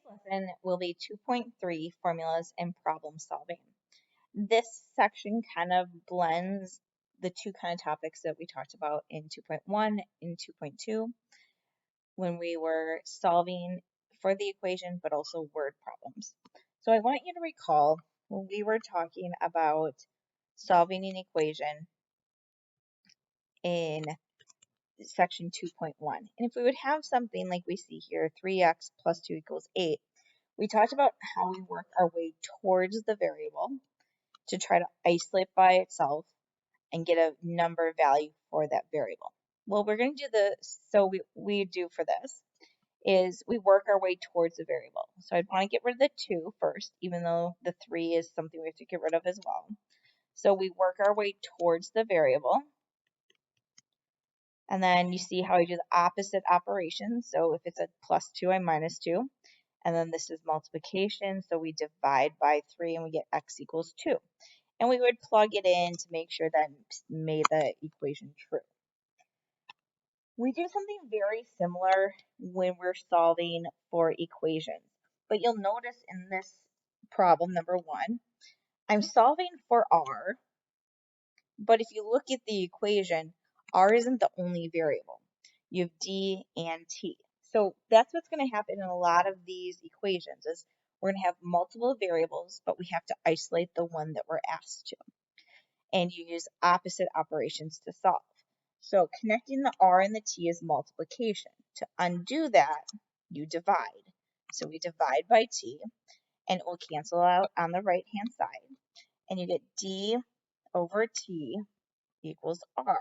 lesson will be 2.3 formulas and problem solving. This section kind of blends the two kind of topics that we talked about in 2.1 and 2.2 when we were solving for the equation, but also word problems. So I want you to recall when we were talking about solving an equation in section 2.1. And if we would have something like we see here, 3x plus 2 equals 8, we talked about how we work our way towards the variable to try to isolate by itself and get a number value for that variable. Well, we're going to do we do for this is we work our way towards the variable. So I'd want to get rid of the 2 first, even though the 3 is something we have to get rid of as well. So we work our way towards the variable. And then you see how I do the opposite operation. So if it's a plus 2, I minus 2. And then this is multiplication, so we divide by 3 and we get x equals 2. And we would plug it in to make sure that made the equation true. We do something very similar when we're solving for equations. But you'll notice in this problem, number 1, I'm solving for r. But if you look at the equation, r isn't the only variable. You have d and t. So that's what's going to happen in a lot of these equations is we're going to have multiple variables, but we have to isolate the one that we're asked to. And you use opposite operations to solve. So connecting the r and the t is multiplication. To undo that, you divide. So we divide by t, and it will cancel out on the right-hand side. And you get d over t equals r.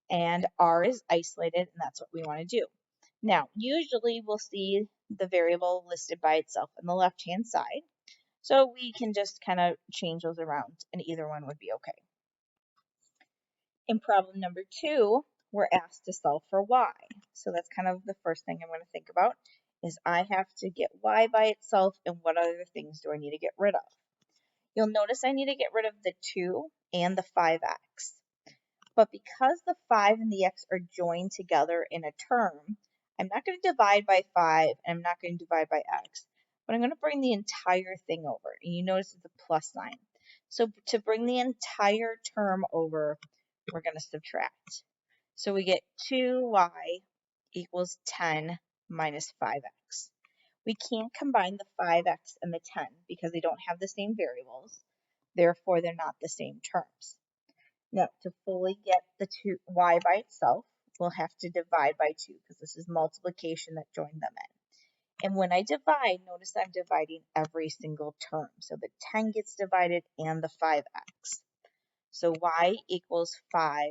And r is isolated, and that's what we want to do. Now, usually we'll see the variable listed by itself on the left-hand side, so we can just kind of change those around, and either one would be okay. In problem number 2, we're asked to solve for y. So that's kind of the first thing I'm going to think about is I have to get y by itself, and what other things do I need to get rid of? You'll notice I need to get rid of the 2 and the 5x. But because the 5 and the x are joined together in a term, I'm not going to divide by 5 and I'm not going to divide by x, but I'm going to bring the entire thing over. And you notice it's a plus sign. So to bring the entire term over, we're going to subtract. So we get 2y equals 10 minus 5x. We can't combine the 5x and the 10 because they don't have the same variables. Therefore, they're not the same terms. Now, to fully get the y by itself, we'll have to divide by 2 because this is multiplication that joined them in. And when I divide, notice I'm dividing every single term. So the 10 gets divided and the 5x. So y equals 5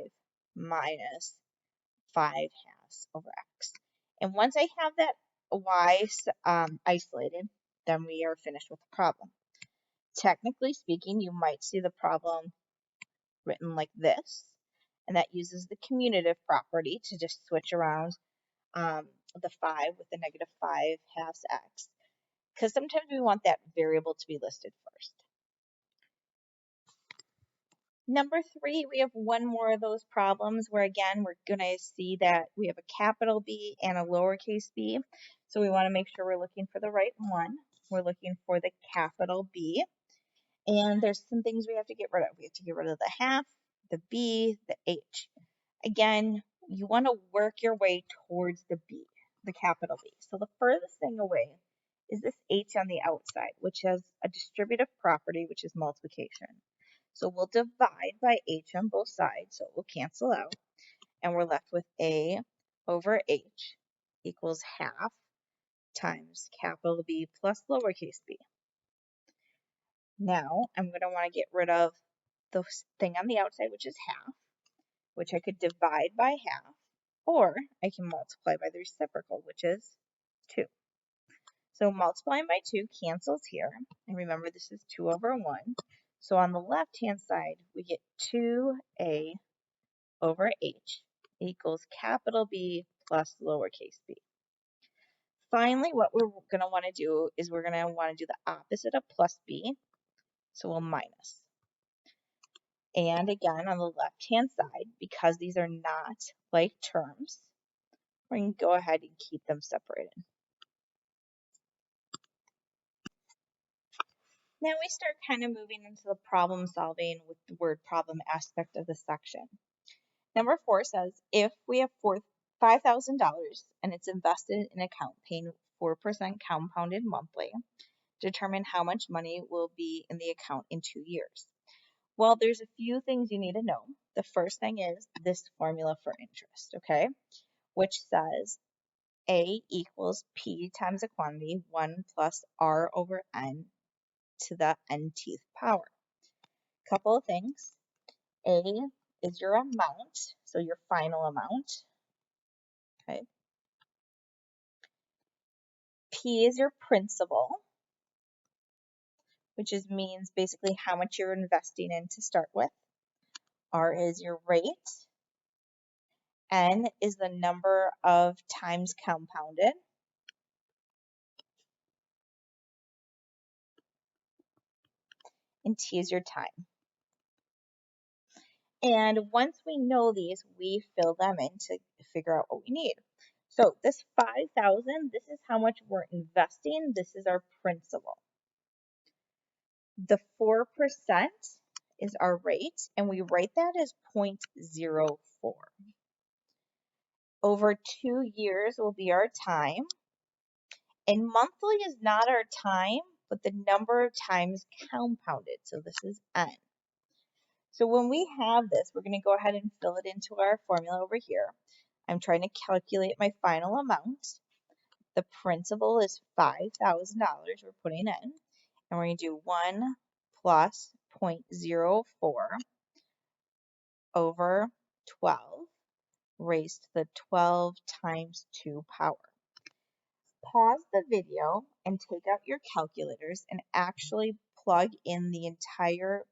minus 5 halves over x. And once I have that y isolated, then we are finished with the problem. Technically speaking, you might see the problem written like this, and that uses the commutative property to just switch around the 5 with the negative 5 halves x, because sometimes we want that variable to be listed first. Number 3, we have one more of those problems where, again, we're going to see that we have a capital B and a lowercase b, so we want to make sure we're looking for the right one. We're looking for the capital B, and there's some things we have to get rid of. We have to get rid of the half, the b, the h. Again, you want to work your way towards the b, the capital B. So the furthest thing away is this h on the outside, which has a distributive property, which is multiplication. So we'll divide by h on both sides, so it will cancel out, and we're left with a over h equals half times capital B plus lowercase b. Now I'm going to want to get rid of the thing on the outside, which is half, which I could divide by half, or I can multiply by the reciprocal, which is 2. So multiplying by 2 cancels here, and remember this is 2 over 1. So on the left-hand side, we get 2a over h equals capital B plus lowercase b. Finally, what we're going to want to do is we're going to want to do the opposite of plus b, so we'll minus. And again, on the left-hand side, because these are not like terms, we're going to go ahead and keep them separated. Now we start kind of moving into the problem solving with the word problem aspect of the section. Number 4 says, if we have $5,000 and it's invested in an account paying 4% compounded monthly, determine how much money will be in the account in 2 years. Well, there's a few things you need to know. The first thing is this formula for interest, okay? Which says A equals P times the quantity, 1 plus R over N to the nth power. Couple of things. A is your amount, so your final amount, okay? P is your principal, which means basically how much you're investing in to start with. R is your rate. N is the number of times compounded. And T is your time. And once we know these, we fill them in to figure out what we need. So this 5,000, this is how much we're investing. This is our principal. The 4% is our rate, and we write that as 0.04. Over 2 years will be our time. And monthly is not our time, but the number of times compounded. So this is N. So when we have this, we're going to go ahead and fill it into our formula over here. I'm trying to calculate my final amount. The principal is $5,000 we're putting in. And we're going to do 1 plus 0.04 over 12 raised to the 12 times 2 power. Pause the video and take out your calculators and actually plug in the entire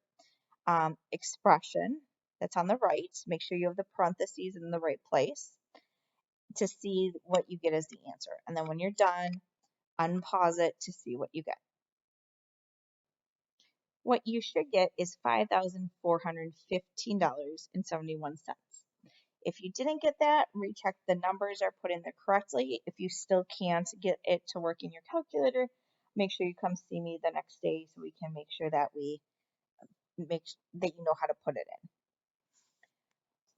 expression that's on the right. Make sure you have the parentheses in the right place to see what you get as the answer. And then when you're done, unpause it to see what you get. What you should get is $5,415.71. If you didn't get that, recheck the numbers are put in there correctly. If you still can't get it to work in your calculator, make sure you come see me the next day so we can make sure that you know how to put it in.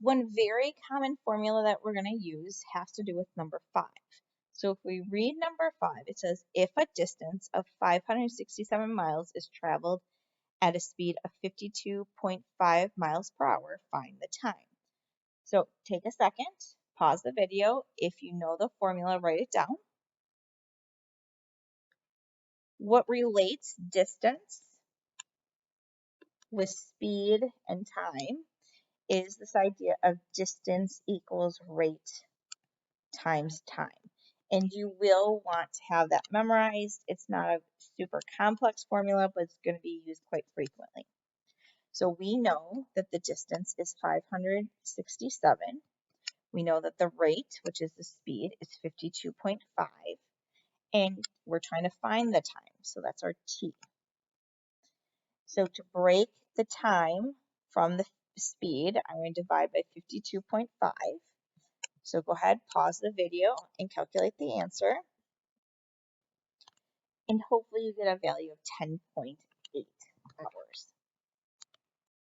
One very common formula that we're going to use has to do with number 5. So if we read number 5, it says, if a distance of 567 miles is traveled at a speed of 52.5 miles per hour, find the time. So take a second, pause the video. If you know the formula, write it down. What relates distance with speed and time is this idea of distance equals rate times time. And you will want to have that memorized. It's not a super complex formula, but it's going to be used quite frequently. So we know that the distance is 567. We know that the rate, which is the speed, is 52.5. And we're trying to find the time. So that's our T. So to break the time from the speed, I'm going to divide by 52.5. So go ahead, pause the video, and calculate the answer. And hopefully you get a value of 10.8 hours.